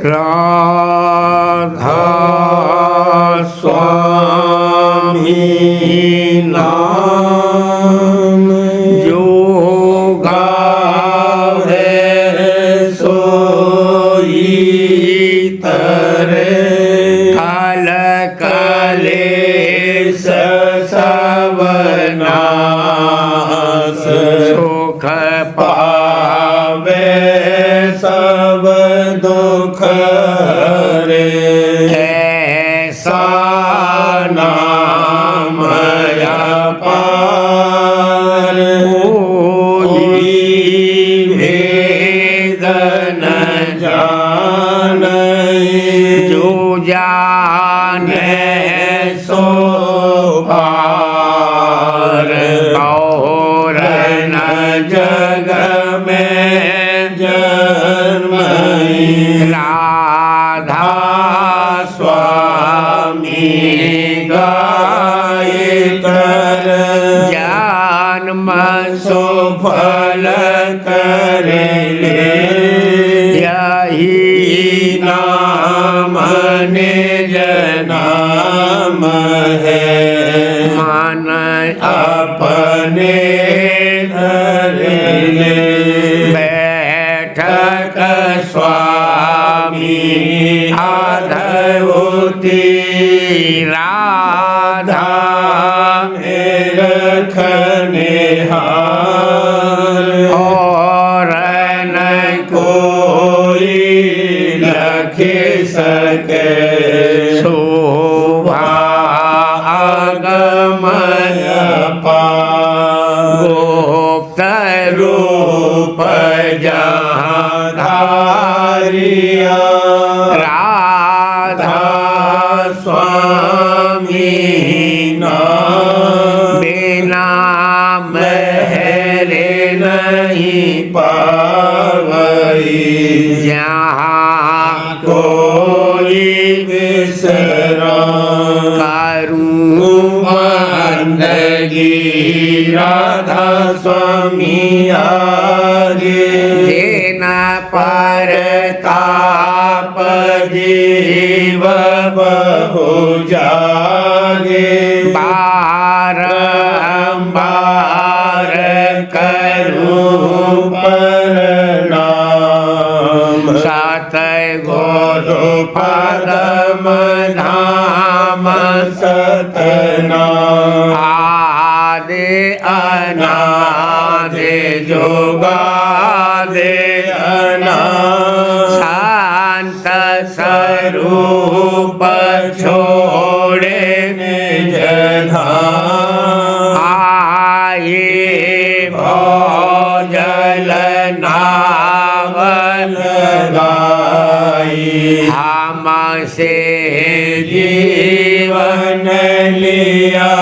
राधा स्वामी नाम जो गावे सोई तरे काल कलेश सब नाश सुख पावे सब दुख रे ऐसा नाम अपार कोई भेद न जाने जो जाने सो पार और न जग में जन्म राधा स्वामी गाय कर जन्म सुफल कर ले यही नाम निज नाम है मन अपने धर ले बैठक स्वामी आधवती राधा रखने हार और न कोई लख सके शोभा आगमय गुप्त रूप जहाँ धारिया राधा स्वामी नाम बिना महरे नहीं पावई जहाँ कोई विश्राम करूँ बंदगी राधा स्वामी आगे देना परताप जीव बहु जागे बारंबार करूं प्रणाम सतगुरु पदम धाम सतनाम आदि अनादि जोगादि अनादि शांत स्वरूप छोड़े निज धाम आए भोजल नावल गाई हमसे जीवन लिया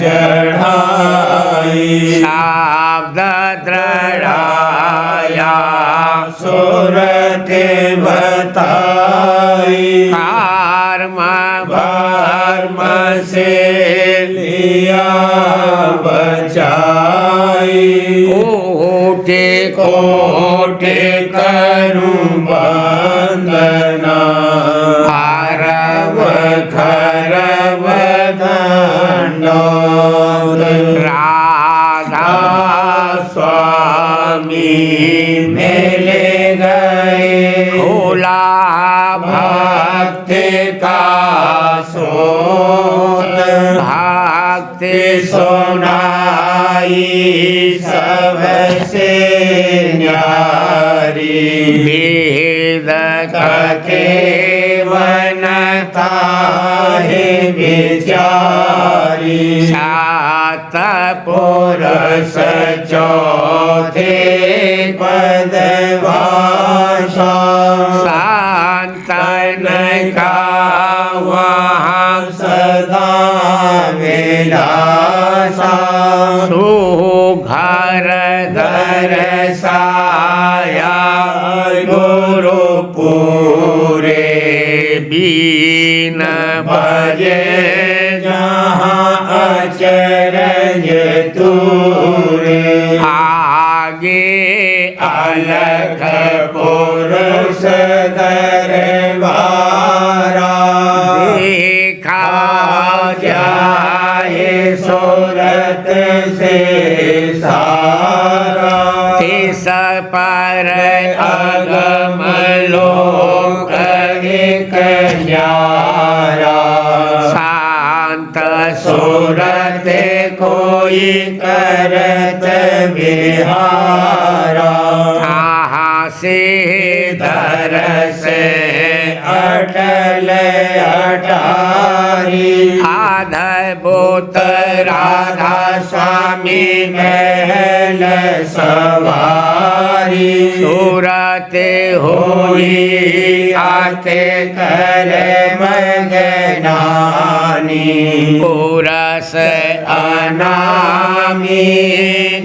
चढ़ाई शब्द दृढ़ाया सुरते बताई कर्म भर्म से लिया बचाई कोटि कोटि करूं वंदना हरव खरव दंडोत राधा स्वामी मिले गए खोला भक्ति का सोत भक्ति सुनाई सबसे न्यारी वेद के वनता है विचारी सात पुरुष चौथे पदवासा शांतन का वहाँ सदा विलासा सुघर घर साया गुरु पूरे बीन बजे जहाँ अचरज तूरे आगे अलग पुरुष दरबारा देखा जाए सूरत से सारा तिस पर अगम लोक एक न्यारा शांत सूरत कोई करत विहारा कहाँ से दरस अटल अटारी आधभूत राधा स्वामी महल सवारी सूरत होई आते कर मगनानी पुरस अनामी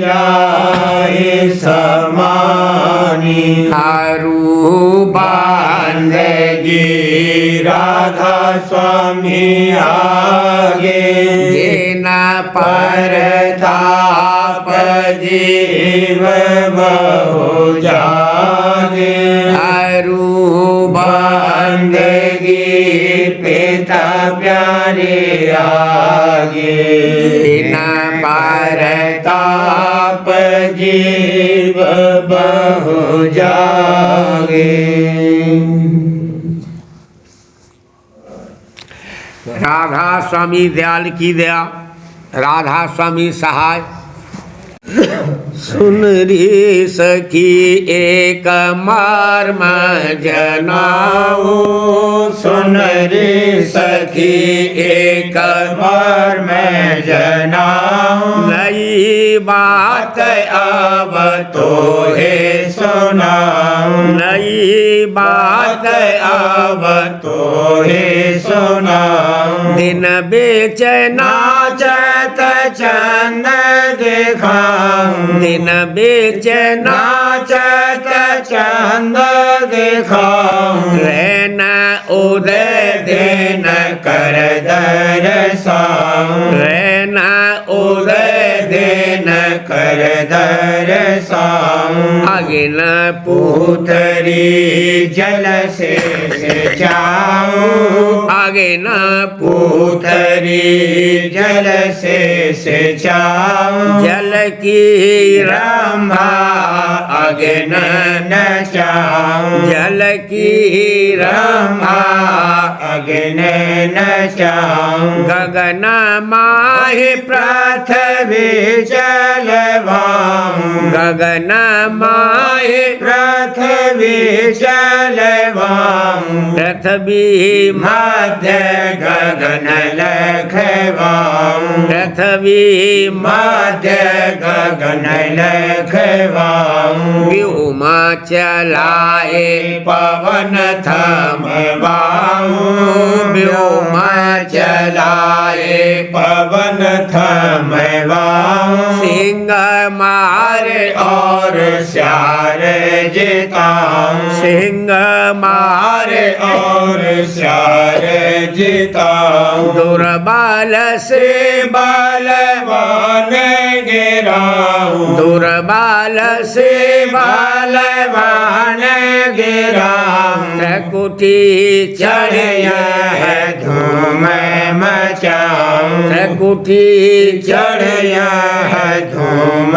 जाए समानी खारू बांधगी राधा स्वामी आगे जिना पर ताप जीव बहु जागे खारू बांधगी पिता प्यारे आगे जिना पर ताप जीव बहु जागे। राधा स्वामी दयाल की दया राधा स्वामी सहाय सुन री सखी एक मर्म जनाओ सुन री सखी एक मर्म जनाओ नई बात अब तो है सुनाओ नई बात अब तो है सुनाओ दिन बेच नाचत चंद दिखाऊं दिन बेच नाचत चंद दिखाऊं रैन उदय दिन कर दरसाऊं रैन उदय दिन कर दरसाऊं अगिन पुतरी जल से जाऊं अगिन पुतरी जल से जाऊं जल की रंभा अगन नचाऊं जल की रंभा अगन नचाऊं गगन माहि पृथ्वी जलवाऊं गगन माहि पृथ्वी जलवाऊं पृथ्वी मध्य गगन लखवाऊं पृथ्वी मध्य गगन लखवाऊं व्योमा चलाए पवन थमवाऊं व्योमा चलाए पवन थमवाऊं सिंह मारे और श्यार जिताऊं सिंह मारे और श्यार जिताऊं दुर्बल से बलवान गिराऊं दुर्बल से बलवान गिराऊं त्रिकुटी चढ़िया है धूम मचाऊं त्रिकुटी चढ़िया है धूम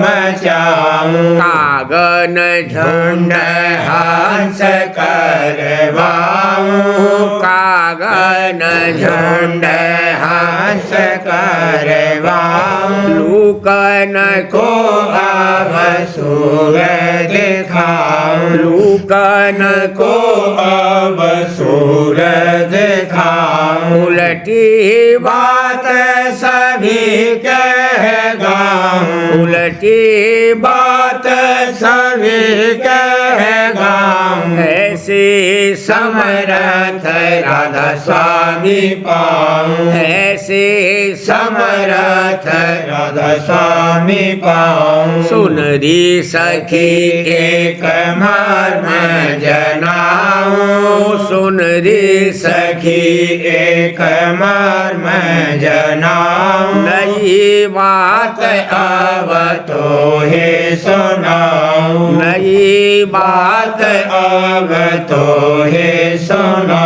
मचाऊं कागन झुंड हंस करवाऊं कागन झुंड हंस करवाऊं लूकन को अब सूर दिखाऊं लूकन को अब सूर दिखाऊं उलटी बात सभी कह गाऊं उलटी बात सभी कह गाऊं ऐसे समर्थ राधा स्वामी पाऊं ऐसे समर्थ राधा स्वामी पाऊं सुन री सखी एक मर्म जनाऊं सुन री सखी एक मर्म जनाऊं नई बात अब तो है सुनाऊं नई बात अब तो है सुनो।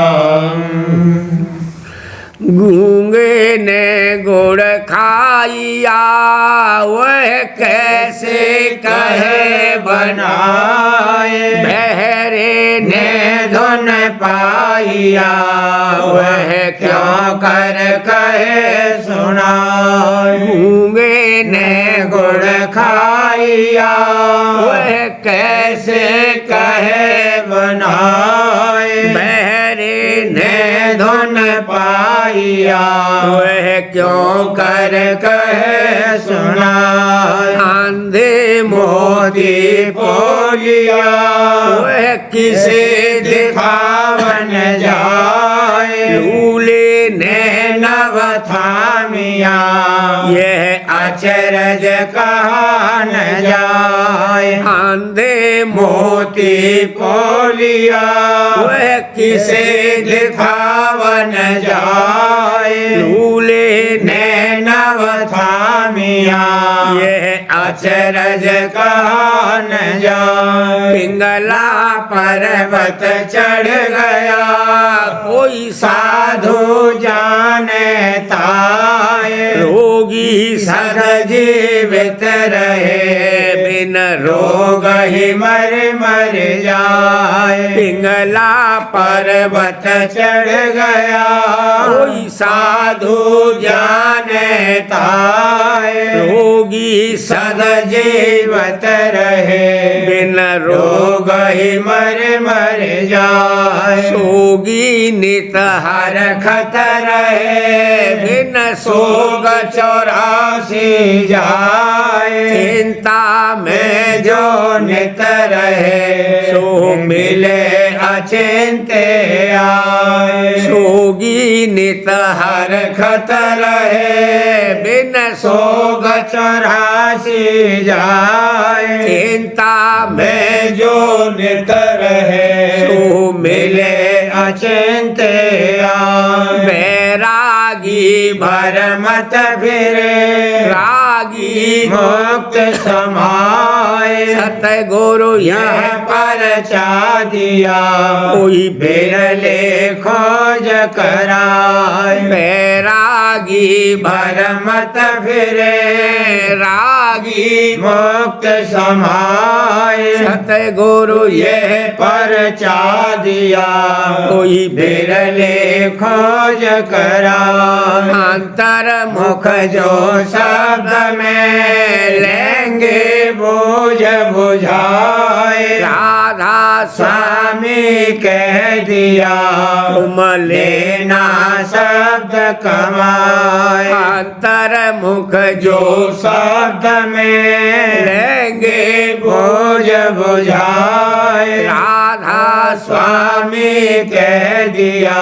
गूंगे ने गुड़ खाइया वह कैसे कहे बनाए, बहरे ने धुन पाइया वह क्यों कर कहे सुनाए। गूंगे ने गुड़ खाइया वह कैसे कहे बनाए, बहरे ने धुन पाइया वह क्यों कर कहे सुनाए। आंधे मोती पोलिया वह किसे दिखावन जाए, लूले ने नव थामिया यह अचरज कहा न जाए। आंधे मोती पोलिया वह किसे दिखावन जाए, लूले ने नव थामिया यह अचरज कहा न जाए। पिंगला पर्वत चढ़ गया कोई साधु जाने ताए, रोगी सद जीवित रहे बिन रोग ही मर मर जाए। पिंगला पर्वत चढ़ गया कोई साधु जाने ताए, रोगी सद जीवित रहे बिन रोग ही मर मर जाए। सोगी नित हर खतर है बिन सोग 84 जाए, चिंता में जो नित रहे सो मिले अचिंते आए। सोगी नित हर खतर है बिन सोग 84 जाए, चिंता में जो नित रहे सो मिले अचिंते आए। बैरागी भर मत फिरे रागी मुक्त समाए, सतगुरु यह परचा दिया कोई बिरले खोज कराए। बैरागी भर मत फिरे रागी मुक्त समाए, सतगुरु यह परचा दिया कोई बिरले खोज कराए। अंतर मुख जो शब्द में लेंगे बोझ बुझाए, राधा स्वामी कह दिया तुम लेना शब्द कमाए। अंतर मुख जो शब्द में लेंगे बोझ बुझाए, राधा स्वामी कह दिया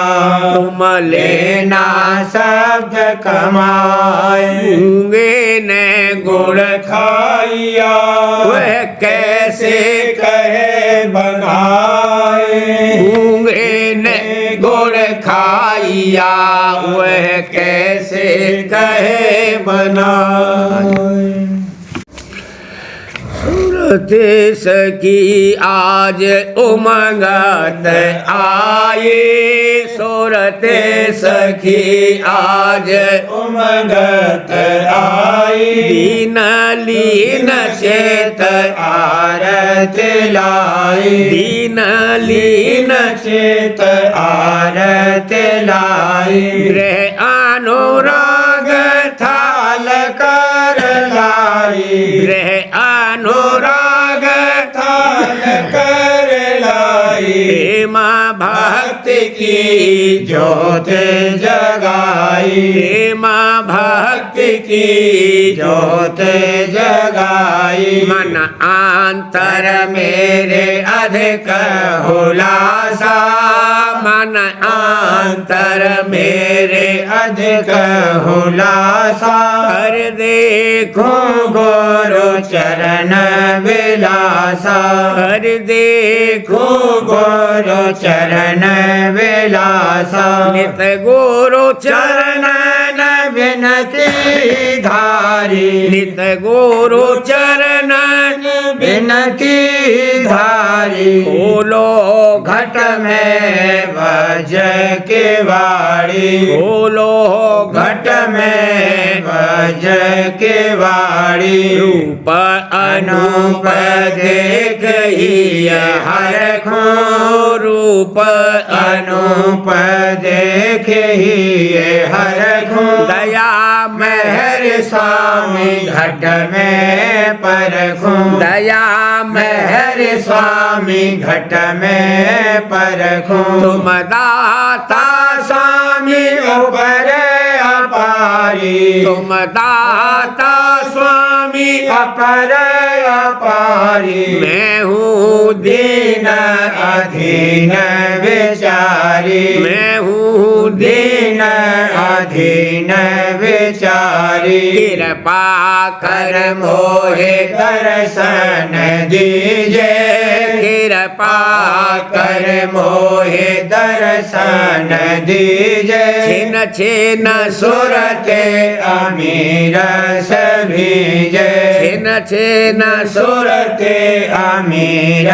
तुम लेना शब्द कमाए। गूंगे ने गुड़ खाइया वह कैसे कहे बनाए, गूंगे ने गुड़ खाइया वह कैसे कहे बनाए। देश की आज उमंगत आए, सूरत सखी आज उमंगत आई, दीन लीन चेत आरत लाई, दीन लीन चेत आरत लाई। गृह अनुराग थाल कर लाई, गृह अनुराग थाल कर लाई। प्रेम भक्ति की ज्योत जगाई, प्रेम भक्ति की ज्योत जगाई। मन आंतर मेरे अधिक हुलासा, मन अंतर मेरे अधिक हुलासा। कर देखो गुरु चरण विलासा, कर देखो गुरु चरण विलासा। नित गुरु चरण विनती धारी, नित गुरु चरण विनती धारी। बोलो घट में बज के वाड़ी खोलो घट में बज के वाड़ी रूप अनूप देख ही हरखो रूप अनूप देख ही हरखो दया मेहर स्वामी घट में परखो दया मेहर स्वामी घट में परखो तुम दाता स्वामी ऊपर अपारी तुम दाता स्वामी अपर अपारी मैं हूँ दीन अधीन विचारी मैं हूँ दीन अधीन विचारी कृपा कर मोहे दर्शन दीजे कृपा कर मोहे दर्शन दीजे छिन छिन सुरते अमीर सभीजे छिन छिन सुरते अमीर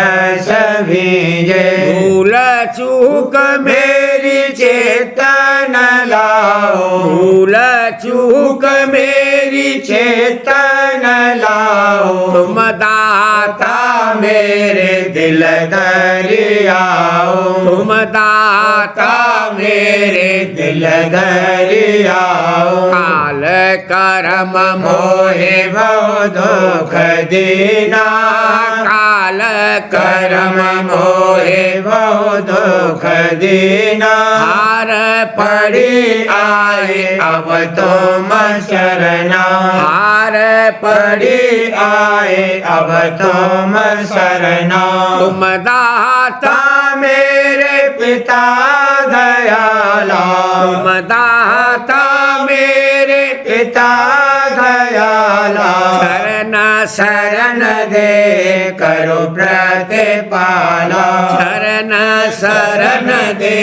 सभीजे भूल चूक मेरी चेतन लाओ भूल चूक मेरी चेतन लाओ तुम दाता मेरे दिल दरियाओ तुम दाता मेरे दिल दरियाओ काल करम मोहे बहु दुख दीना काल करम मोहे बहु दुख दीना हार पड़ी आए अब तुम शरणा हार पड़ी आए अब तुम शरणा तुम दाता मेरे पिता दयाला तुम दाता मेरे पिता दयाला शरण शरण दे करो प्रतिपाला शरण शरण दे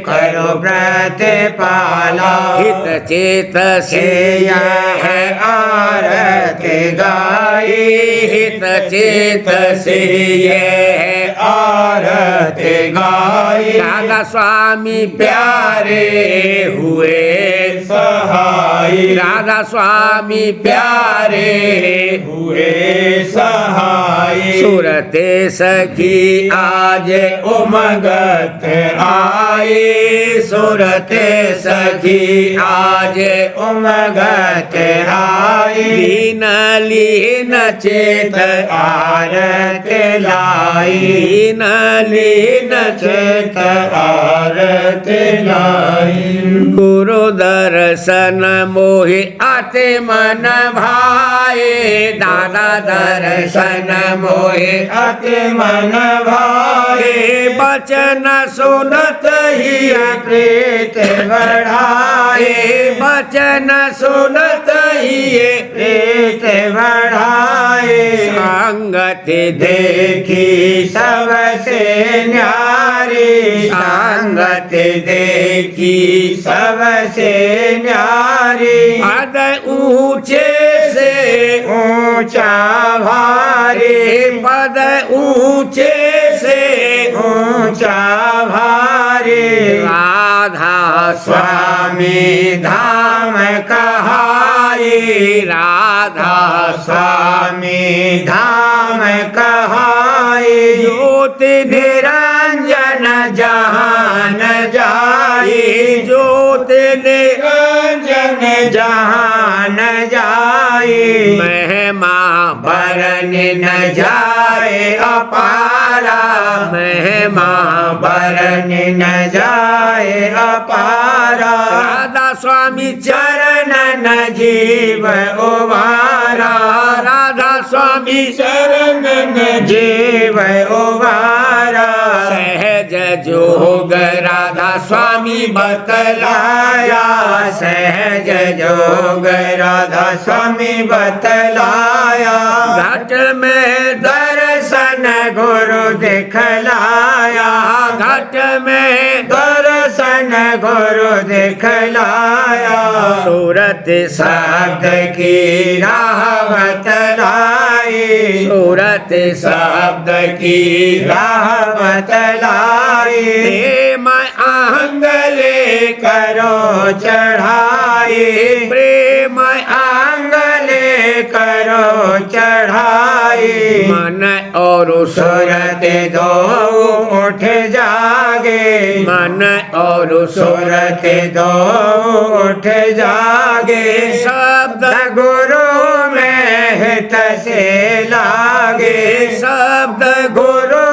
करो प्रतिपाला हित चेत से यह है आरती गाई हित चेत से यह आरती गाई राधा स्वामी प्यारे हुए सहाय राधा स्वामी प्यारे हुए सहाय सुरते सखी आज उमगत आई सुरते सखी आज उमगत आई लीन लीन चेत आरत लाई लीन लीन चेत आरत लाई गुरु दर्शन मोहि अति मन भाए दादा दर्शन मोहि अति मन भाए बचन सुनत ही प्रीत बढ़ाए बचन सुनत ही प्रीत बढ़ाए संगति देखी सबसे न्यारी संगत देखी सबसे न्यारी पद ऊंचे से ऊंचा भारी पद ऊंचे से ऊंचा भारी राधा स्वामी धाम कहाई राधा स्वामी धाम कहाई ज्योति निरंजन जहान जाई ज्योति निरंजन जहान जाई महिमा बरन न जाए अपारा महिमा बरन न जाए अपारा राधा स्वामी चरण न जीव उबारा राधा स्वामी चरण न जीव उबारा सहज जोग राधा स्वामी बतलाया सहज जोग राधा स्वामी बतलाया घट में दर्शन गुरु दिखलाया घट में दर्शन गुरु दिखलाया सूरत शब्द की राह बतलाया सूरत शब्द की राह बतलाई प्रेम आंगले करो चढ़ाई प्रेम आंगले करो चढ़ाई मन और सूरत दो उठ जागे मन और सूरत दो उठ जागे शब्द गुरु में हित से लागे शब्द गुरु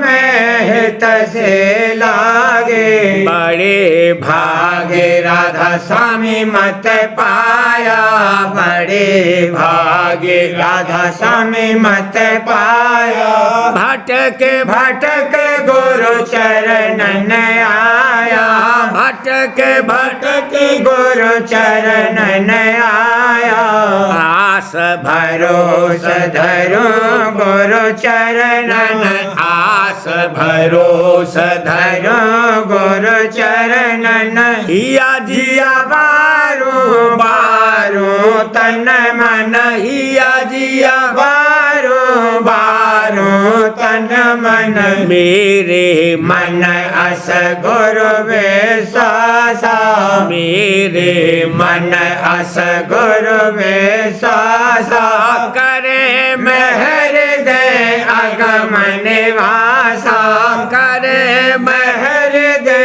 में हित से लागे बड़े भागे राधा स्वामी मत पाया बड़े भागे राधा स्वामी मत पाया भटक भटक गुरु चरणन आया भटक भटक गुरु चरणन आया आस भरोस धरो गुरु चरणन आस भरोस धरो गुरु चरणन हिया जिया बारू बारू तन मन हिया जिया बारू बारू तन मन मेरे मन अस गुरु विश्वासा मेरे मन अस गुरु विश्वासा करे महर दे अगम निवासा करे महर दे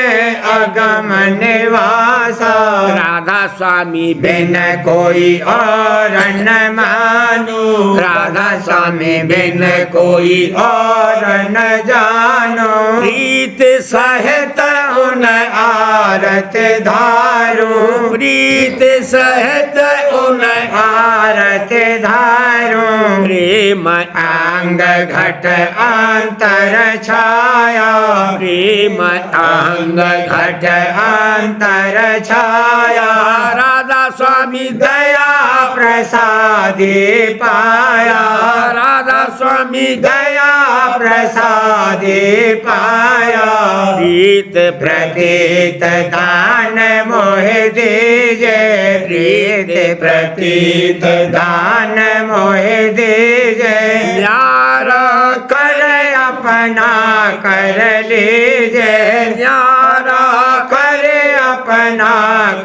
अगम निवासा राधा स्वामी बिन कोई और न मानू राधा स्वामी बिन कोई और न जानो प्रीत सहित उन आरत धारू प्रीत सहित उन आरत धारू प्रेम अंग घट अंतर छाया प्रेम अंग घट अंतर छाया राधा स्वामी दया प्रसादी पाया राधा स्वामी दया प्रसादी पाया प्रीत प्रतीत दान मोह दीजे प्रीत प्रतीत दान मोह दीजे प्यार कर अपना कर लीजे प्यारा कर अपना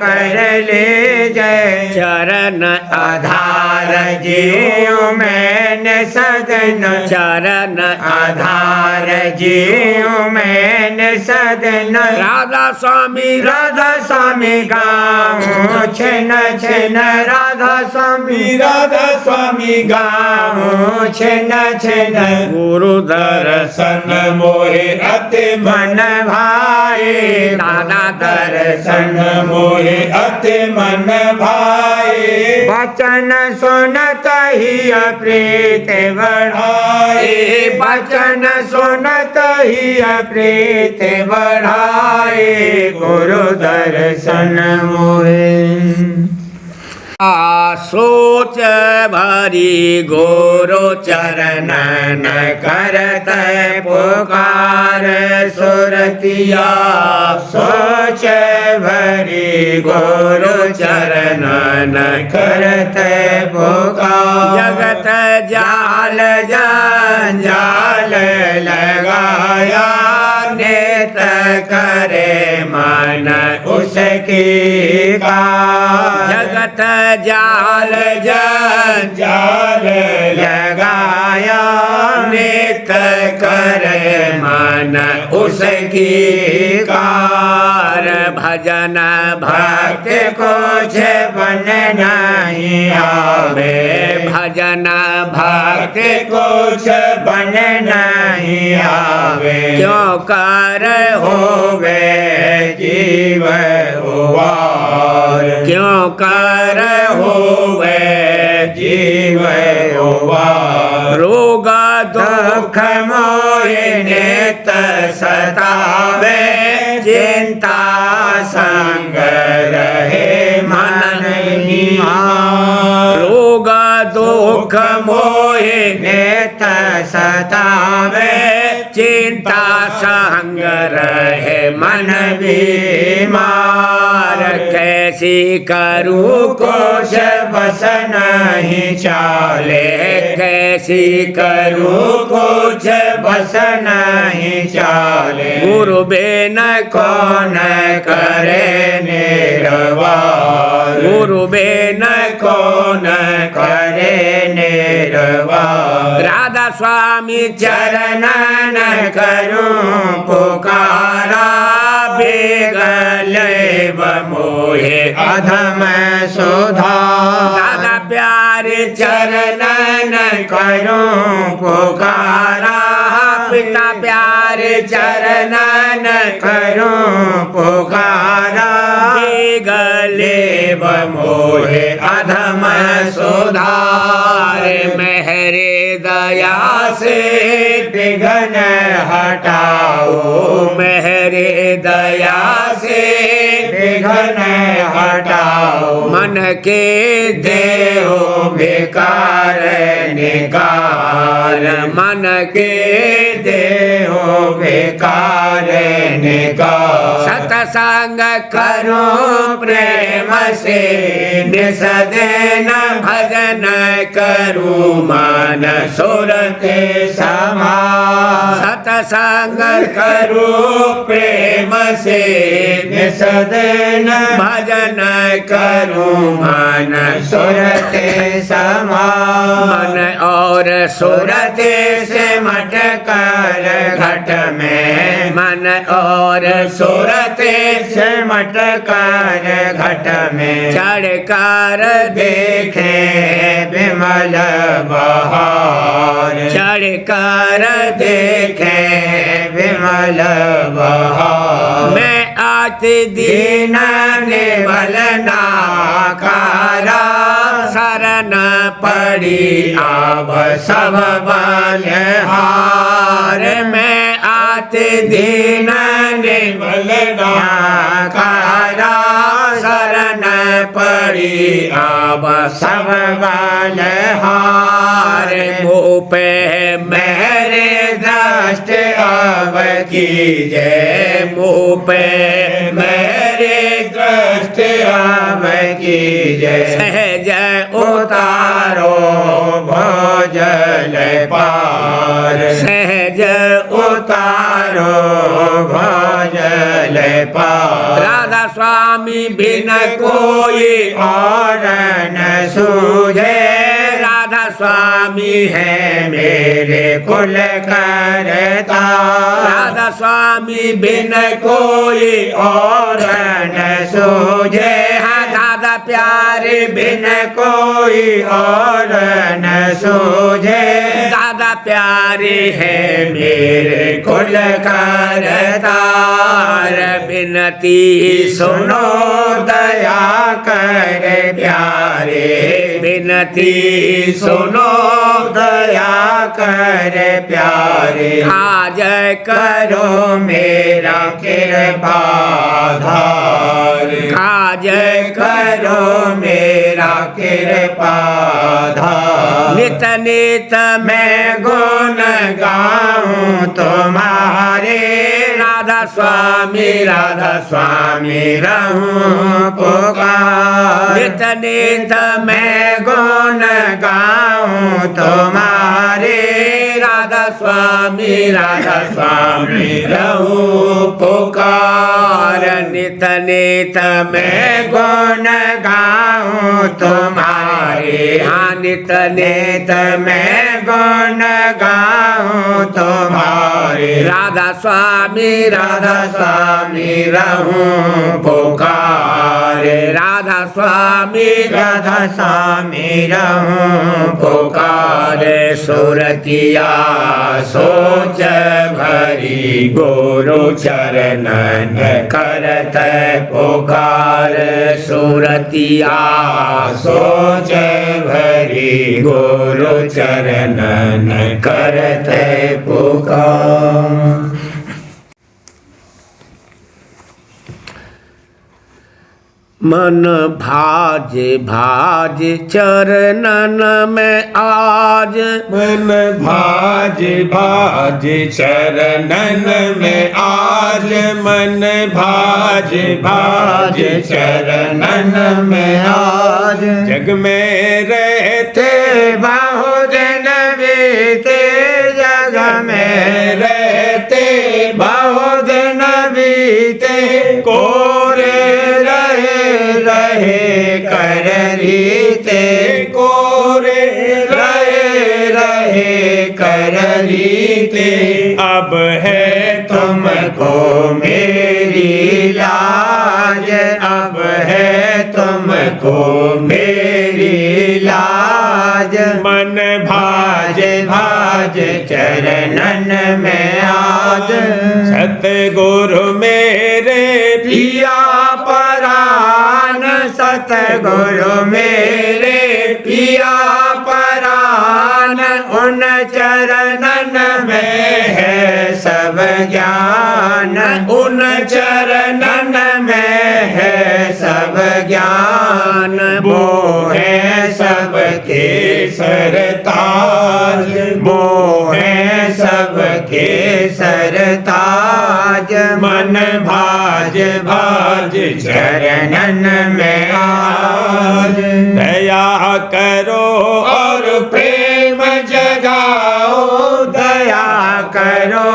कर लीजे चरण आधार जीव मैंने सदन चरण आधार जीव मैंने सदन राधा स्वामी राधा स्वामी गाँव छिन छिन राधा स्वामी गाँव छिन छिन गुरु दर्शन मोहे अति मन भाई दादा दर्शन मोहे अति मन भाई वचन सुनत ही प्रीत बढ़ाए वचन सुनत ही प्रीत बढ़ाए गुरु दर्शन मोहे सोच भरी गुरु चरणन करत पुकार सुरतिया सोच भरी गुरु चरणन करत पुकार जगत जाल जंजाल लगाया नेत करे मन उसकी का जगत जाल जंजाल लगाया नेत करे मन उसकी कार भजन भक्त कुछ बन नहीं आवे भजन भक्त कुछ बन नहीं आवे क्यों कर होवे जीव उवार क्यों कर होवे जीव उवार रोग दुख मोहे नित सतावे चिंता संग रहे मन रोग दुख मोहे नित सतावे चिंता संग रहे मन बीमार कैसे कैसी करूँ कुछ बस नहीं चाले, कैसी करूँ कुछ बस नहीं चाले। गुरु बिन कौन करे निर्वार, गुरु बिन कौन करे निर्वार। राधा स्वामी चरणन करूं पुकारा, बेगले मोहे अधम सुधा। दादा प्यारे चरणन करूं पुकारा, पिता प्यारे चरणन करूं पुकारा। गले मोहे अधम सुधार। मेहरे दया से विघ्न हटाओ, मेहरे दया से विघ्न हटाओ। मन के देहो बेकार निकार, मन के देहो बेकार निकार। सत्संग करो प्रेम से निसदेन, भजन करूं मन सुरते समान। सत्संग करूं प्रेम से निसदेन, भजन करूं मन सुरते समान। मन और सुरते से मटकर घट में, मन और सुरते से मटकर घट में। चढ़कर देखे विमल बहार, चढ़कर देखे विमल बहार। मैं आते दीन निवल नाकारा, शरण पड़ी आब सब बलिहार। मैं आते दीन निवल नाकारा, शरण पड़ी आब सब बलिहार। मुँह पे मेरे दृष्ट अब कीजे, मुँह पे मेरे दृष्ट अब कीजे। सहज उतारो भोजल पार, सहज उतारो भोजल पार। राधा स्वामी बिन कोई और न सूझे, राधा स्वामी है मेरे कुल करता। राधा स्वामी बिन कोई और न सूझे, दादा प्यारे बिन कोई और न सूझे। दादा प्यारे है मेरे कुल करतार। बिनती सुनो दया कर प्यारे, बिनती सुनो दया कर प्यारे। आज करो मेरा कृपाधार, आज करो मेरा कृपाधार। नित नित मैं गुण गाऊं तुम्हारे, राधा राधा स्वामी रहूं पुकार। नित नित मैं गुण गाऊं तुम्हारे, राधा स्वामी रहूं पुकार। नित नित मैं गुण गाऊं तुम्हारे, हाँ नित नित मैं गुण गाऊं तुम्हारे। राधा स्वामी रहूं पुकार। राधा स्वामी रहूं पुकार। सुरतिया सोच भरी, गुरु चरणन करत पुकार। सुरतिया सोच भरी, गुरु चरणन करत पुकार। मन भाज भाज चरणन में आज, मन भाज भाज चरणन में आज, मन भाज भाज चरणन में आज। जग में रहते बहुदिन बीते, जग में रहते बहुदिन बीते, कोरे रहे कर रीते, कोरे रहे कर रीते। अब है तुमको मेरी लाज, अब है तुमको मेरी लाज। मन भाज भाज चरणन में आज, सतगुरु मेरे पिया परान, सतगुरु मेरे पिया परान। उन चरणन में है सब ज्ञान, उन चरणन में है सब ज्ञान। वो है सबके सरताज, वो है सबके सरताज। मन भाज भाज चरणन में आज, दया करो और प्रेम जगाओ, दया करो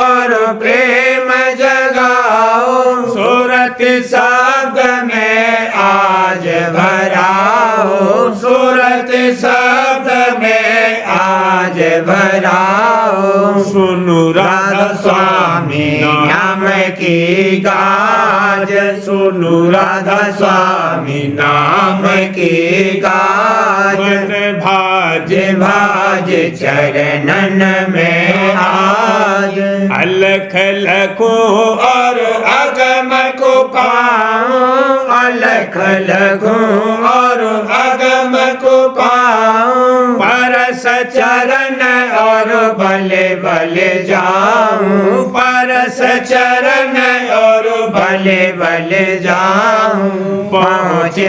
और प्रेम जगाओ। सूरत शब्द में आज भराओ, सूरत शब्द में आज भराओ। सुनु राधा स्वामी नाम की गाज, सुनु राधा स्वामी नाम की गाज। मन भाज भाज चरणन में आज, अलख लखों और अगम को पाऊं, अलख लखों और अगम को पाऊं। परस चरण और बले बले जाऊं, परस चरण और बले बले जाऊं। पहुँचे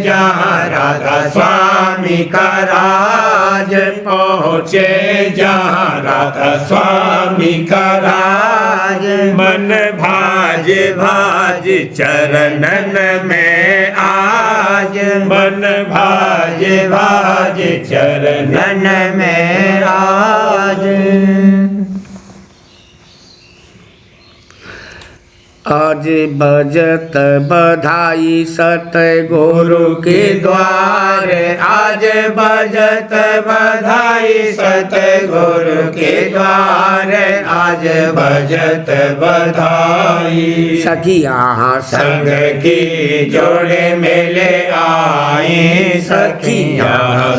जहाँ राधा स्वामी का राज, पहुँचे जहाँ राधा स्वामी का राज। मन भाज भाज चरणन में आज, मन भाज भाज चरणन में आज। आज बजत बधाई सतगुरु के द्वार, आज बजत बधाई सतगुरु के द्वार, आज बजत बधाई। सखिया संग की जोड़े मेले आई, सखिया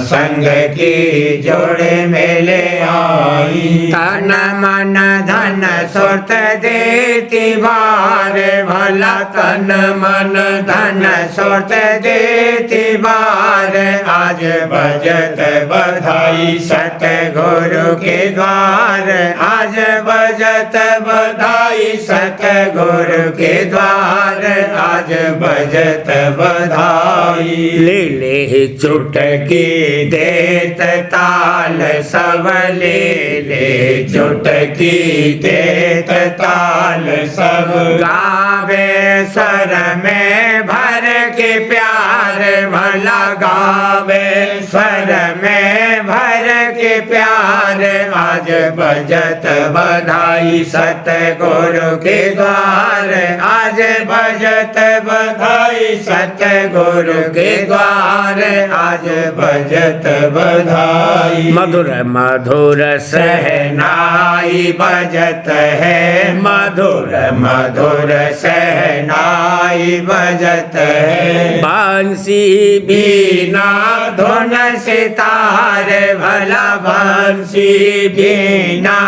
संग की जोड़े मेले आई। तन मन धन सुरत देती बार, भला तन मन धन सुरत देती बार। आज बजत बधाई सतगुरु के द्वार, आज बजत बधाई सतगुरु के द्वार, आज बजत बधाई। ले ले चुटकी देत ताल सब, ले ले चुटकी देत ताल सब। गावे स्वर में भर के प्यार, भला गावे स्वर में भर के प्यार। आज बजत बधाई सतगुरु के द्वार, आज बजत बधाई सतगुरु के द्वार, आज बजत बधाई। मधुर मधुर सहनाई बजत है, मधुर मधुर सहनाई बजत है। बंसी बीना धुन सितार, भला बंसी बीना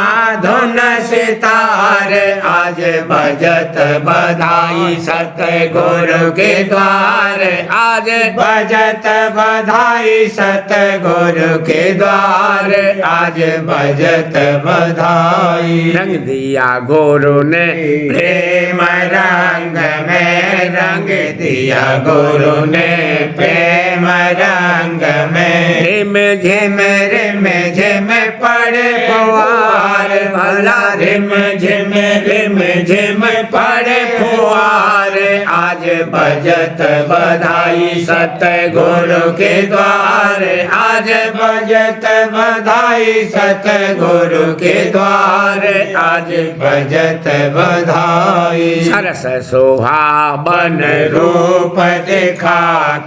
धुन सितार। आज बजत बधाई सतगुरु के द्वार, आज बजत बधाई सतगुरु के द्वार, आज बजत बधाई। रंग दिया गुरु ने प्रेम रंग में, रंग दिया गुरु ने प्रेम रंग में। झिम झिम रिम झिम पड़े फुहार भला रिम झिम पड़े फुहार। आज बजत बधाई सतगुरु के द्वार। आज बजत बधाई सतगुरु के द्वार। आज बजत बधाई। सरस सुहावन रूप दिखा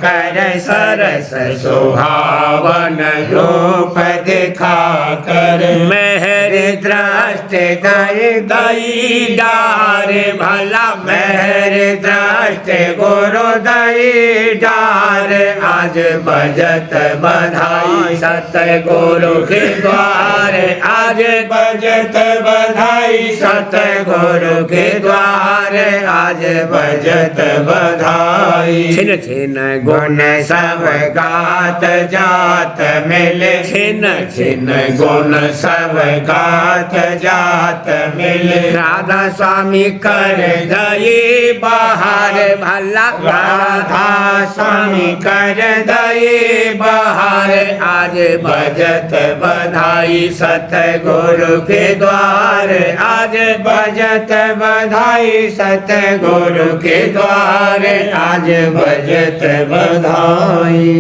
कर सरस सुहावन रूप दिखा कर। मेहर दृष्टि दई दई डार भला मेहर दृष्टि गुरु दई डार। आज बजत बधाई सतगुरु के द्वार। आज बजत बधाई सतगुरु के द्वार। आज बजत बधाई। छिन छिन गुण सब गात जात मिले। छिन छिन गुण सब गात जात मिले। राधा स्वामी कर दई बहार भला राधा स्वामी कर दई बहार। आज बजत बधाई सतगुरु के द्वार। आज बजत बधाई सतगुरु के द्वार। आज बजत बधाई।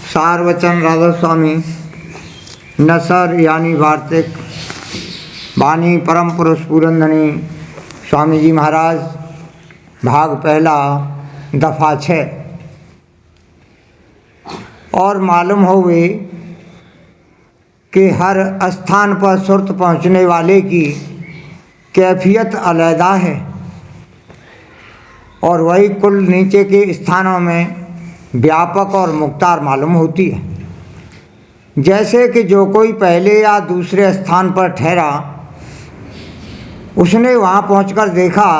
सार वचन राधा स्वामी नसर यानी वार्तिक वाणी परम पुरुष पूरनधनी स्वामी जी महाराज भाग पहला दफा 6। और मालूम हुए कि हर स्थान पर सुरत पहुँचने वाले की कैफियत अलहदा है और वही कुल नीचे के स्थानों में व्यापक और मुख्तार मालूम होती है। जैसे कि जो कोई पहले या दूसरे स्थान पर ठहरा उसने वहाँ पहुंचकर देखा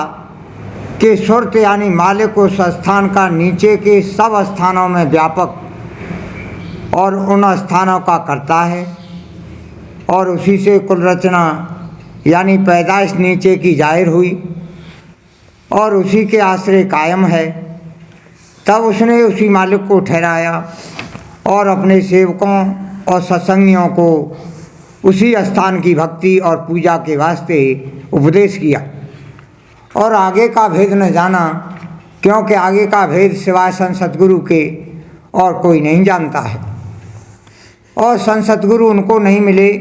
कि सुरत यानी मालिक उस स्थान का नीचे के सब स्थानों में व्यापक और उन स्थानों का करता है और उसी से कुल रचना यानी पैदाइश नीचे की जाहिर हुई और उसी के आश्रय कायम है। तब उसने उसी मालिक को ठहराया और अपने सेवकों और सत्संगियों को उसी स्थान की भक्ति और पूजा के वास्ते उपदेश किया और आगे का भेद न जाना, क्योंकि आगे का भेद सिवाय संत सतगुरु के और कोई नहीं जानता है और संत सतगुरु उनको नहीं मिले।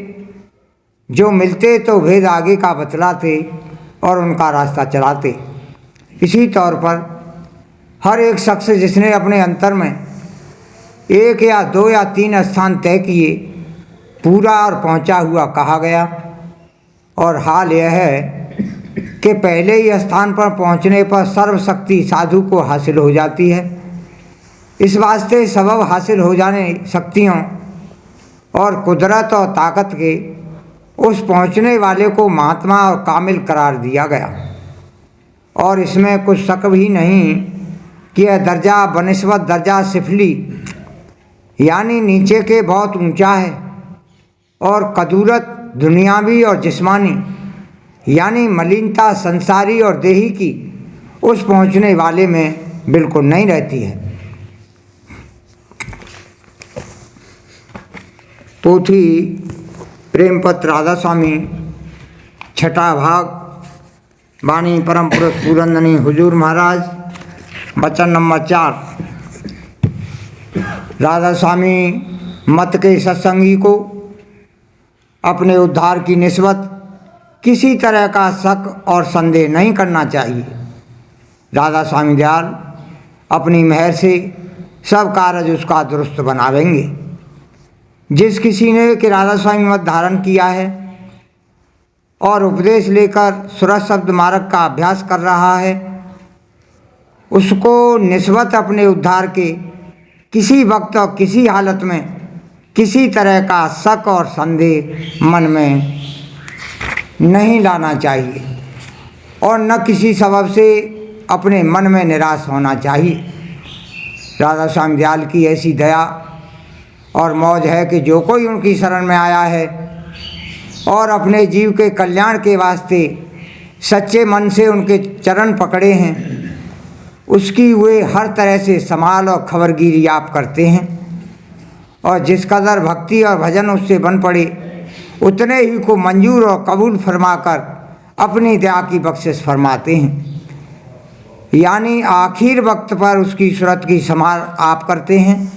जो मिलते तो भेद आगे का बतलाते और उनका रास्ता चलाते। इसी तौर पर हर एक शख्स जिसने अपने अंतर में 1 या 2 या 3 स्थान तय किए पूरा और पहुंचा हुआ कहा गया। और हाल यह है कि पहले ही स्थान पर पहुंचने पर सर्वशक्ति साधु को हासिल हो जाती है। इस वास्ते सबब हासिल हो जाने शक्तियों और कुदरत और ताकत के उस पहुंचने वाले को महात्मा और कामिल करार दिया गया। और इसमें कुछ शक भी नहीं कि यह दर्जा बनिस्बत दर्जा सिफली यानी नीचे के बहुत ऊंचा है और कदूरत दुनियावी और जिस्मानी यानी मलिनता संसारी और देही की उस पहुंचने वाले में बिल्कुल नहीं रहती है। पोथी प्रेम पत्र राधा स्वामी 6ठा भाग वाणी परम पुरुष पूरनधनी हुजूर महाराज वचन नंबर 4। राधा स्वामी मत के सत्संगी को अपने उद्धार की निस्बत किसी तरह का शक और संदेह नहीं करना चाहिए। राधा स्वामी दयाल अपनी मेहर से सब कार्य उसका दुरुस्त बनावेंगे। जिस किसी ने कि राधा स्वामी मत धारण किया है और उपदेश लेकर सुरत शब्द मार्ग का अभ्यास कर रहा है उसको निस्बत अपने उद्धार के किसी वक्त और किसी हालत में किसी तरह का शक और संदेह मन में नहीं लाना चाहिए और न किसी सबब से अपने मन में निराश होना चाहिए। राधा स्वामी दयाल की ऐसी दया और मौज है कि जो कोई उनकी शरण में आया है और अपने जीव के कल्याण के वास्ते सच्चे मन से उनके चरण पकड़े हैं, उसकी वे हर तरह से संभाल और खबरगिरी आप करते हैं। और जिस कदर भक्ति और भजन उससे बन पड़े, उतने ही को मंजूर और कबूल फरमाकर अपनी दया की बख्शिश फरमाते हैं। यानी आखिर वक्त पर उसकी सूरत की संभाल आप करते हैं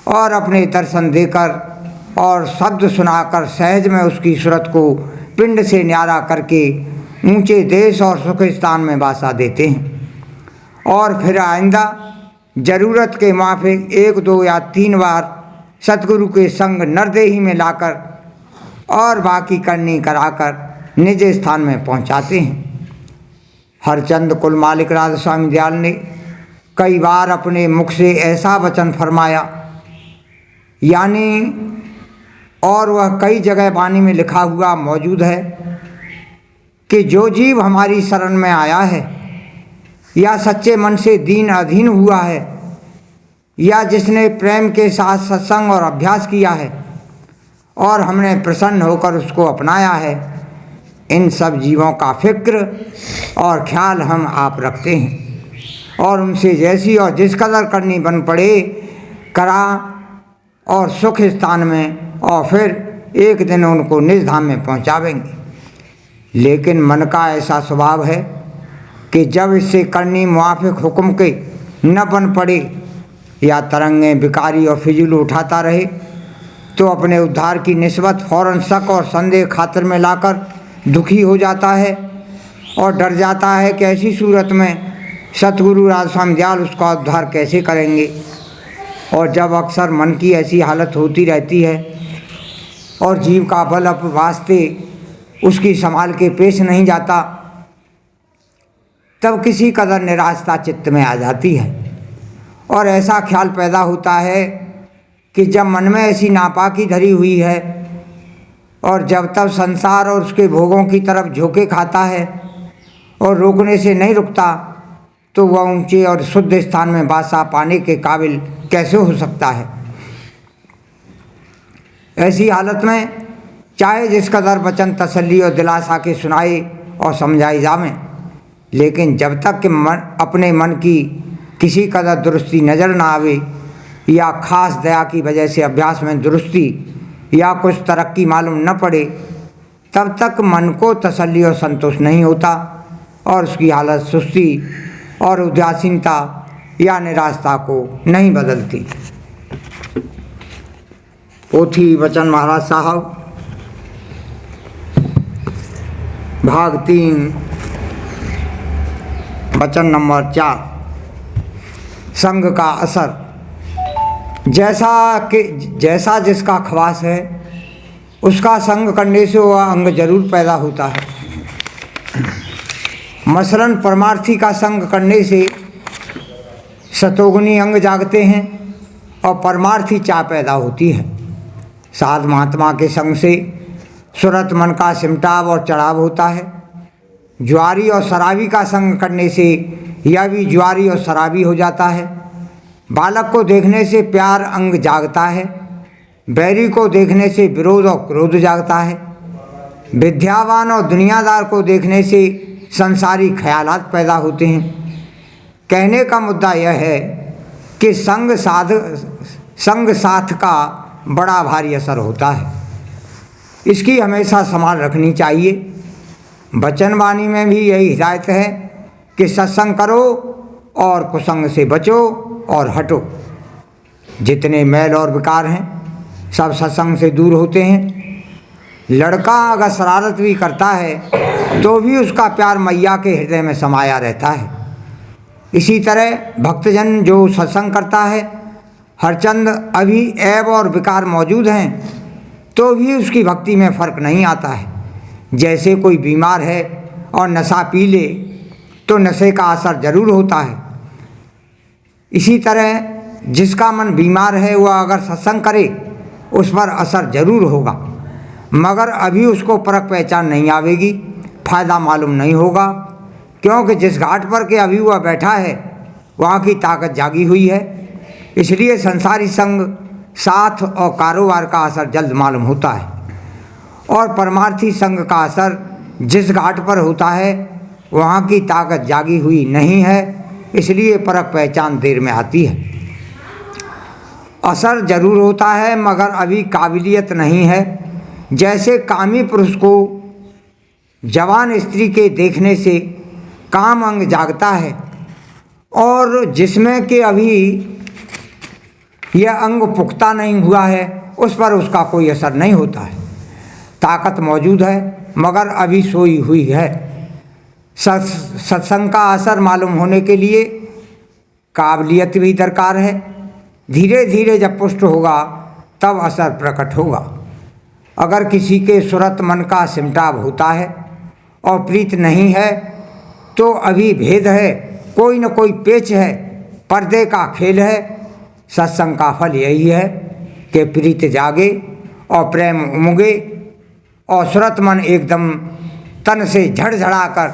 और अपने दर्शन देकर और शब्द सुनाकर सहज में उसकी सूरत को पिंड से न्यारा करके ऊंचे देश और सुख स्थान में वासा देते हैं। और फिर आइंदा ज़रूरत के माफिक 1, 2 या 3 बार सतगुरु के संग नरदेही में लाकर और बाकी करनी कराकर निज स्थान में पहुंचाते हैं। हरचंद कुल मालिक राधा स्वामी दयाल ने कई बार अपने मुख से ऐसा वचन फरमाया, यानी और वह कई जगह वाणी में लिखा हुआ मौजूद है कि जो जीव हमारी शरण में आया है या सच्चे मन से दीन अधीन हुआ है या जिसने प्रेम के साथ सत्संग और अभ्यास किया है और हमने प्रसन्न होकर उसको अपनाया है, इन सब जीवों का फिक्र और ख्याल हम आप रखते हैं और उनसे जैसी और जिस कदर करनी बन पड़े करा और सुख स्थान में और फिर एक दिन उनको निज धाम में पहुंचावेंगे। लेकिन मन का ऐसा स्वभाव है कि जब इससे करनी मुआफिक हुक्म के न बन पड़े या तरंगें बिकारी और फिजूल उठाता रहे तो अपने उद्धार की निस्बत फौरन शक और संदेह खातिर में लाकर दुखी हो जाता है और डर जाता है कि ऐसी सूरत में सतगुरु राधा स्वामी दयाल उसका उद्धार कैसे करेंगे। और जब अक्सर मन की ऐसी हालत होती रहती है और जीव का बल अब वास्ते उसकी संभाल के पेश नहीं जाता, तब किसी कदर निराशता चित्त में आ जाती है और ऐसा ख्याल पैदा होता है कि जब मन में ऐसी नापाकी धरी हुई है और जब तब संसार और उसके भोगों की तरफ झोंके खाता है और रोकने से नहीं रुकता, तो वह ऊंचे और शुद्ध स्थान में वासा पाने के काबिल कैसे हो सकता है। ऐसी हालत में चाहे जिस कदर वचन तसल्ली और दिलासा के सुनाए और समझाए जावें, लेकिन जब तक कि अपने मन की किसी कदर दुरुस्ती नज़र ना आवे या खास दया की वजह से अभ्यास में दुरुस्ती या कुछ तरक्की मालूम न पड़े, तब तक मन को तसल्ली और संतोष नहीं होता और उसकी हालत सुस्ती और उदासीनता या निराशता को नहीं बदलती। पोथी वचन महाराज साहब, भाग 3, वचन नंबर 4। संग का असर। जैसा जिसका खवास है उसका संग करने से वह अंग जरूर पैदा होता है। मसलन परमार्थी का संग करने से सतोगुनी अंग जागते हैं और परमार्थी चाह पैदा होती है। साध महात्मा के संग से सुरत मन का सिमटाव और चढ़ाव होता है। ज्वारी और शराबी का संग करने से यह भी ज्वारी और शराबी हो जाता है। बालक को देखने से प्यार अंग जागता है। बैरी को देखने से विरोध और क्रोध जागता है। विद्यावान और दुनियादार को देखने से संसारी ख्यालात पैदा होते हैं। कहने का मुद्दा यह है कि संग साथ का बड़ा भारी असर होता है। इसकी हमेशा संभाल रखनी चाहिए। वचन वाणी में भी यही हिदायत है कि सत्संग करो और कुसंग से बचो और हटो। जितने मैल और विकार हैं सब सत्संग से दूर होते हैं। लड़का अगर शरारत भी करता है तो भी उसका प्यार मैया के हृदय में समाया रहता है। इसी तरह भक्तजन जो सत्संग करता है, हरचंद अभी ऐब और विकार मौजूद हैं तो भी उसकी भक्ति में फ़र्क नहीं आता है। जैसे कोई बीमार है और नशा पी ले तो नशे का असर जरूर होता है, इसी तरह जिसका मन बीमार है वह अगर सत्संग करे उस पर असर जरूर होगा, मगर अभी उसको परख पहचान नहीं आवेगी, फ़ायदा मालूम नहीं होगा, क्योंकि जिस घाट पर के अभी वह बैठा है वहाँ की ताकत जागी हुई है। इसलिए संसारी संग, साथ और कारोबार का असर जल्द मालूम होता है और परमार्थी संग का असर जिस घाट पर होता है वहाँ की ताकत जागी हुई नहीं है, इसलिए परख पहचान देर में आती है। असर जरूर होता है मगर अभी काबिलियत नहीं है। जैसे कामी पुरुष को जवान स्त्री के देखने से काम अंग जागता है और जिसमें कि अभी यह अंग पुख्ता नहीं हुआ है उस पर उसका कोई असर नहीं होता है। ताकत मौजूद है मगर अभी सोई हुई है। सत्संग का असर मालूम होने के लिए काबिलियत भी दरकार है। धीरे धीरे जब पुष्ट होगा तब असर प्रकट होगा। अगर किसी के सुरत मन का सिमटाव होता है और प्रीत नहीं है तो अभी भेद है, कोई न कोई पेच है, पर्दे का खेल है। सत्संग का फल यही है कि प्रीत जागे और प्रेम उमगे और सुरत मन एकदम तन से झड़झड़ा कर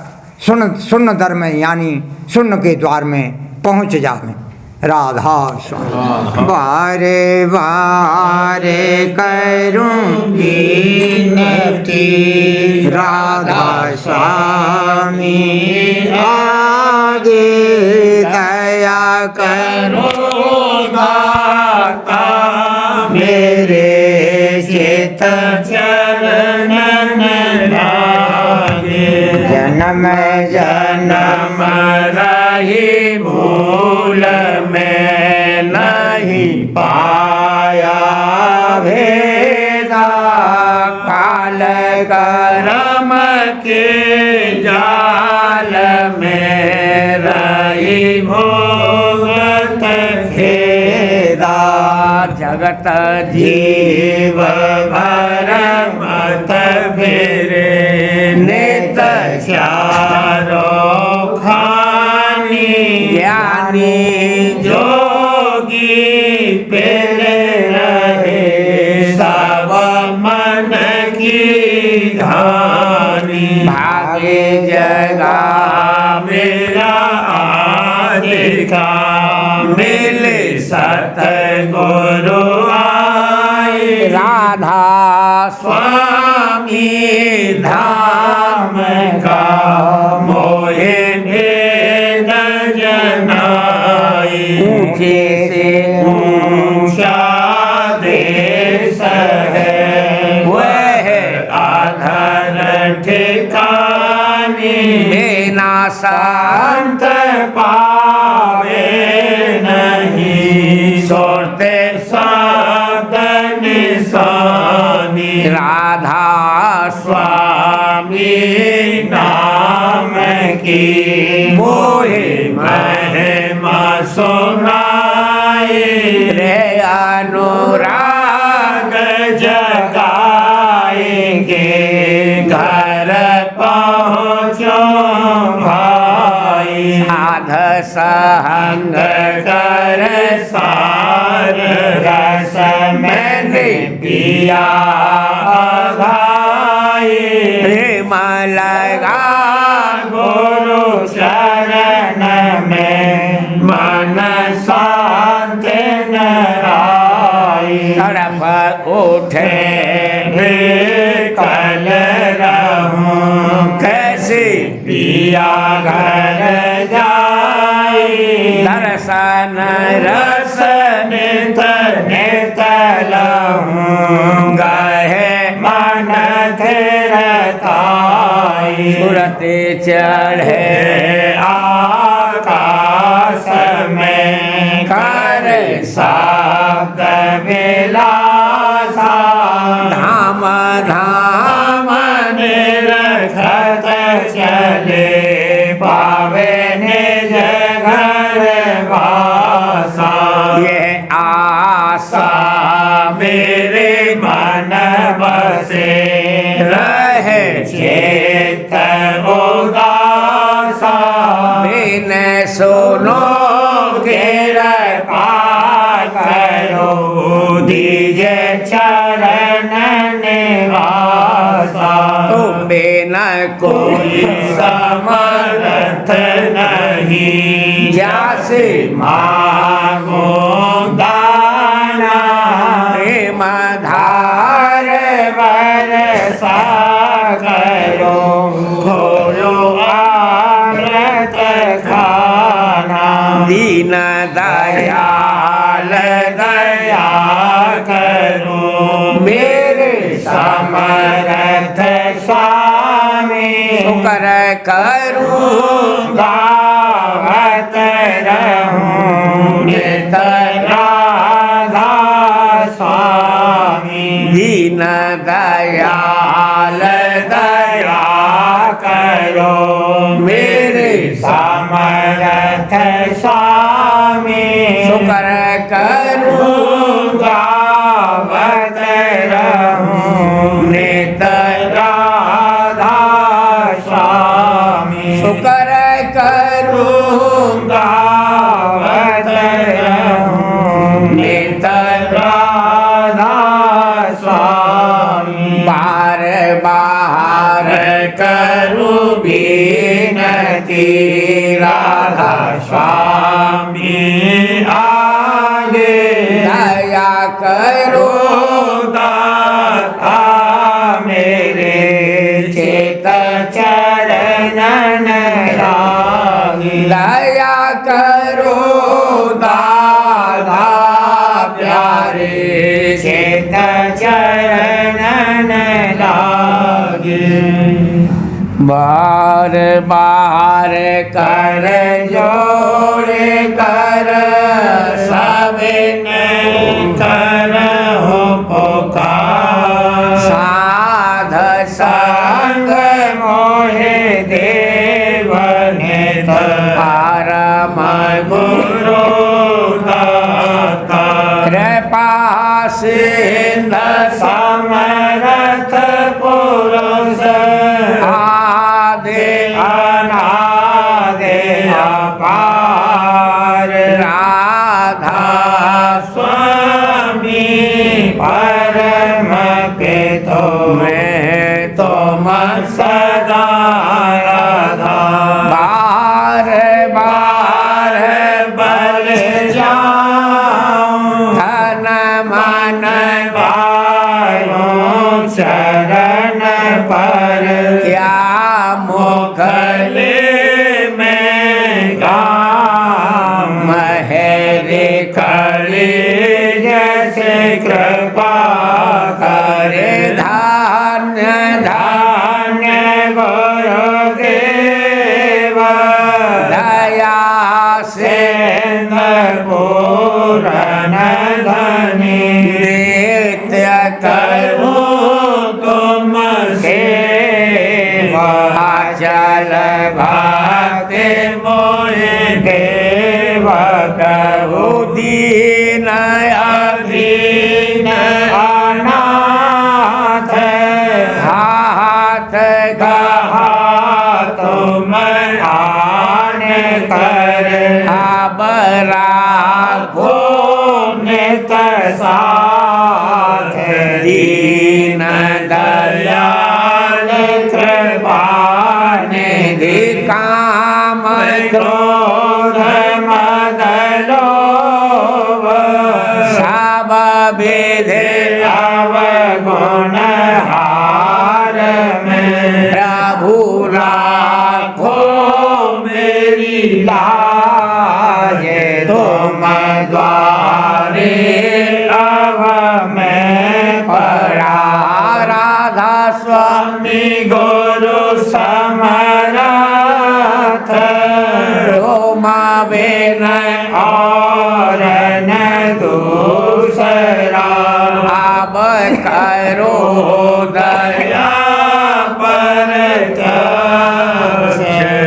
शून्य दर में यानी शून्य के द्वार में पहुँच जावे। राधा स्वामी। बारे बारे करूँगी विनती, राधा स्वामी आगे दया करो दाता, मेरे चित चरणन लागे। जन्म जन्म रही भूल में नहीं पाया भेदा, काल करम के जाल में रही भोगत खेदा। जगत जीव भर मत फेरे, नित चारो खानी ज्ञानी जोगी पेले रहे, सब मन की धानी। भागे जगा मेरा आदिका, मिले सतगुरु आए। राधा स्वामी धाम का मोहे भेद जनाई। ऊंचे से ऊंचा देश है, वह आधार ठिकानी। बिना शांत पावे नहीं, सोते साधन निशानी। राधा स्वामी नाम की मोहे महिमा सुनाए। रे अनुराग जगाएंगे, घर पहुँचो भाई। साध संग कर सार रस मैंने पिया आधाई। प्रेम लगा गुरु शरण में, मन शांत न आई। तड़प उठे कल रहूं, कैसे पिया घर जाई। दर्शन रसन नित लहूं, गहे मन थिरताई। सुरत चढ़े आकाश में, कर शब्द विलासा। धाम धाम निरखत चले, पावे निज घर वासा। ये आशा मेरे मन बसे, रहे चेत उदासा। बिन सुनो कृपा करो, दीजे चरण निवासा। तुम बिना कोई समर्थ नहीं, जैसे मांगो दाना। प्रेम धार बरसा करो, खाना। दीन दयाल दया करो मेरे समर्थ स्वामी। शुकर करूं गावत रहूं नित राधा स्वामी। दीन दयाल दया करो मेरे समर्थ स्वामी। शुकर करूं गावत रहूं नित राधा स्वामी। शुकर करूं गावत रहूं नित राधा स्वामी। बार बार करूं विनती राधा स्वामी आगे। दया करो दाता मेरे चेत चरणन लागे। दया करो दादा प्यारे चेत चरणन लागे। बार बार कर जोड़े कर सबने कर हो पुकार। साध संग मोहे देव ने परम गुरु दाता। कृपा सिंध समर्थ पुरुष आदि अनादि अपार। राधा स्वामी परम पितो में तुम सदा राधा। बार बार बल जाऊं धन मन पायूं चरण पर। क्या मुखले में गाऊं महरे कली जैसे कृपा करे। धान्य धान्य गुरुदेव दया से पूरन धनी। नित्य करूं तुम सेवा चल भाते मोहे देव कहू दीन अधीन अनाथ। हाथ कहा तुम आन कर अब राखो नित साथ। दीन दयाल कृपा निधि काम क्रोध मद लोभ सब विधि अवगुण हार में। प्रभु राखो मेरी लाज तुम द्वारे अब मैं पड़ा। राधा स्वामी स्वामी गुरु समर्थ तुम बिन और न दूसरा। अब करो दया दया पर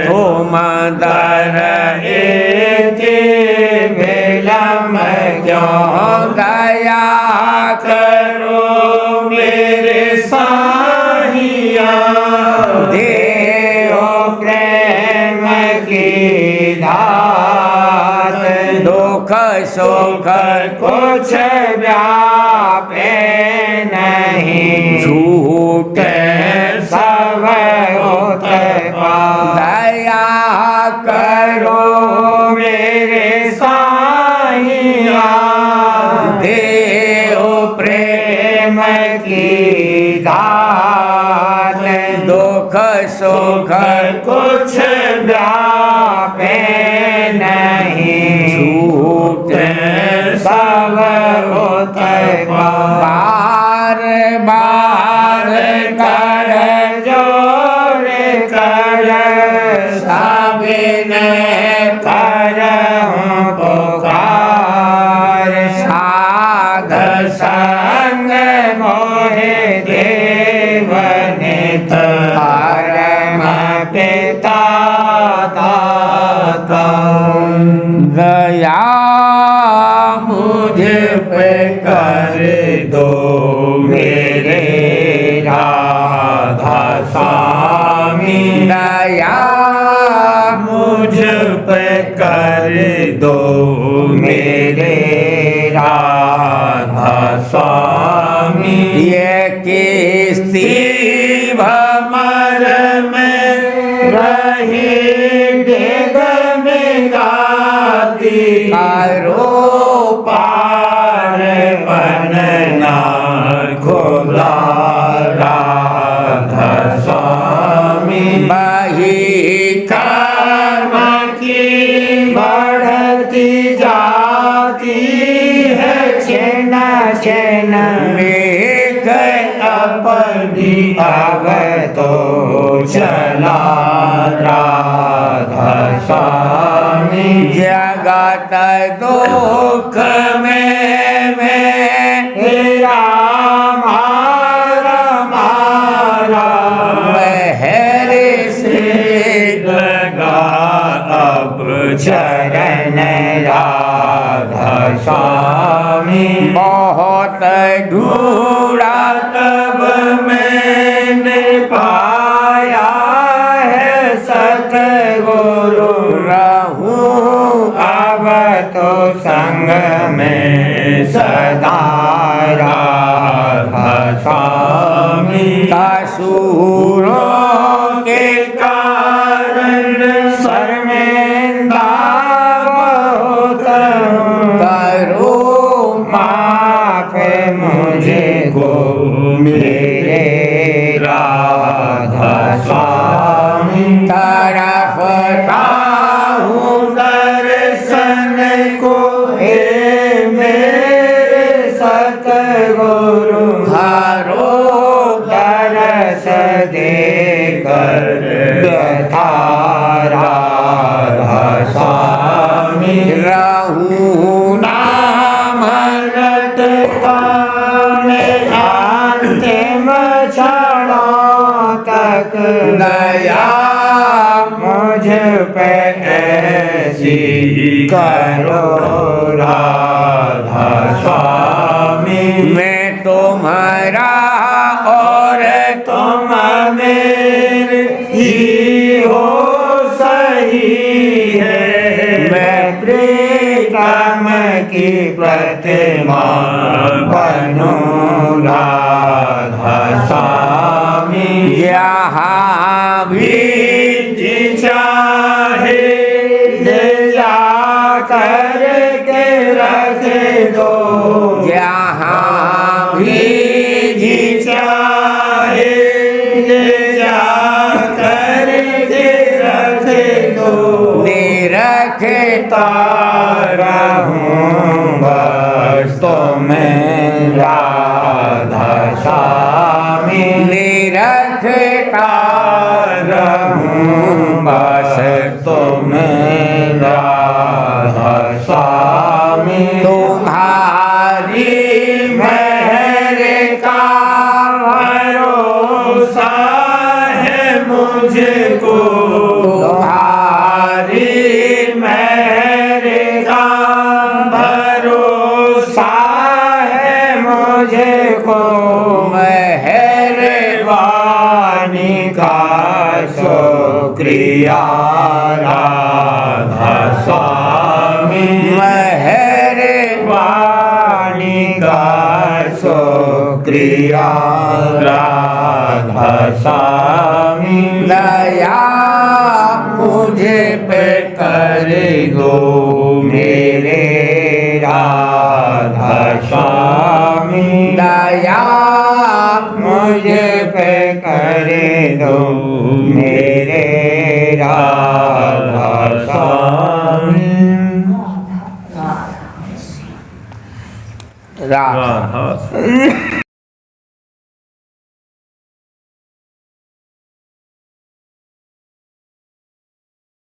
तुम दर विलम क्यों दया करो मेरे साहिया। देव प्रेम की दात दुख सुख कुछ व्यापे नहीं। झूठ सब उत्पाद दया करो मेरे साहिया। देव प्रेम की दात दुख सुख कुछ व्यापे पे नहीं छूटे सब उतर बार बार कर जोर कर साबिने कर पुकार साध संग मोहे देव नित परम पिता दाता दया मुझ पे कर दो मेरे राधा स्वामी दया मुझ पे कर दो मेरे राधा स्वामी ये किस्ती भमर में रही डेग में गाती करो पार बनना खुला राधा स्वामी बही कर्म की बढ़ती जाती है छेन छेन मेघ अपनी अब तो चला राधा स्वामी जगत दुख में तेरा मारा मारा महर से लगा अब चरण राधा स्वामी बहुत ढूंढा तब मैंने पाया है सतगुरु रहूं अब तो संग में सदा राधा स्वामी कसूरों के कारण शर्मिंदा बहुत हूँ। करो माफ मुझे को मेरे राधा स्वामी तरफता हूँ दर्शन को हे मेरे सतगुरु हरो दरस देकर व्यथा राधा स्वामी रहूं नाम रटता मैं अंतिम क्षणों तक दया मुझ पे ऐसी करो राधा स्वामी मैं तुम्हारा और तुम मेरे ही हो सही है मैं प्रीतम की प्रतिमा बनूं राधा स्वामी यहाँ भी जी चाहे ले जा कर के रख दो यहाँ भी जी चाहे ले जा कर के रख दो निरखता रहूं बस तो मैं राधा स्वामी निरखता रहूं बस तो मैं राधा स्वामी तुम्हारी महर का भरोसा है मुझको तुम्हारी महर का भरोसा है मुझको मेहरबानी का शुक्रिया राधा स्वामी मेहरबानी का शुक्रिया राधा स्वामी दया मुझे पे कर दो मेरे राधा स्वामी दया मुझे पे कर दो मेरे राधा स्वामी राधा राधा